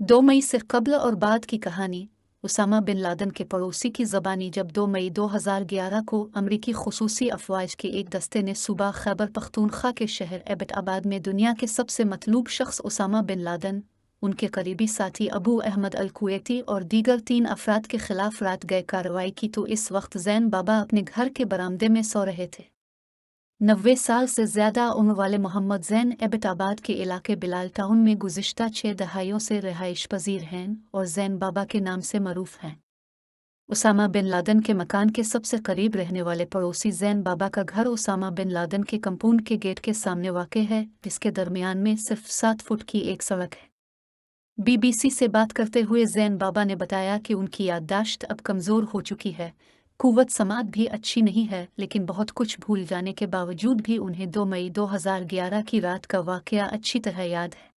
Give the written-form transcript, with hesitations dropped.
2 मई से कब्ल और बाद की कहानी। उसामा बिन लादन के पड़ोसी की ज़बानी। जब 2 मई 2011 को अमरीकी खुसूसी अफवाज के एक दस्ते ने सूबा खैबर पख्तूनख्वा के शहर एबटाबाद में दुनिया के सबसे मतलूब शख्स उसामा बिन लादन, उनके करीबी साथी अबू अहमद अल कुवैती और दीगर 3 अफराद के खिलाफ रात गए कार्रवाई की, तो इस वक्त जैन बाबा अपने घर के बरामदे में सो रहे थे। 90 साल से ज़्यादा उम्र वाले मोहम्मद जैन एबटाबाद के इलाके बिलाल टाउन में गुज़िश्ता 6 दहाइयों से रिहाइश पजीर हैं और जैन बाबा के नाम से मरूफ हैं। उसामा बिन लादन के मकान के सबसे करीब रहने वाले पड़ोसी जैन बाबा का घर उसामा बिन लादन के कंपाउंड के गेट के सामने वाक़ है, जिसके दरमियान में सिर्फ 7 फुट की एक सड़क है। बीबीसी से बात करते हुए जैन बाबा ने बताया कि उनकी याददाश्त अब कमज़ोर हो चुकी है, कुव्वत समात भी अच्छी नहीं है, लेकिन बहुत कुछ भूल जाने के बावजूद भी उन्हें 2 मई 2011 की रात का वाक़या अच्छी तरह याद है।